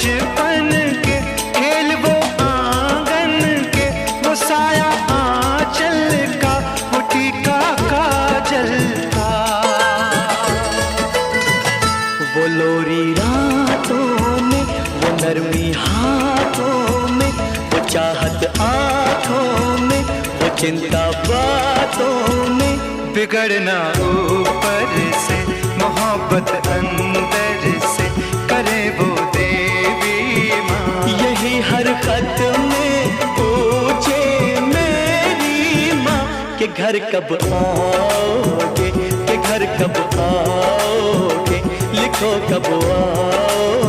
बचपन के खेल वो आंगन के, वो साया आंचल का, वो टीका काजल का। वो लोरी रातों में, वो नरमी हाथों में, वो चाहत आँखों में, वो चिंता बातों में। बिगड़ना ऊपर से, मोहब्बत अंदर से, करे वो देवी माँ। यही हर खत में पूछे मेरी माँ कि घर कब आओगे, कि घर कब आओगे, लिखो कब आओगे।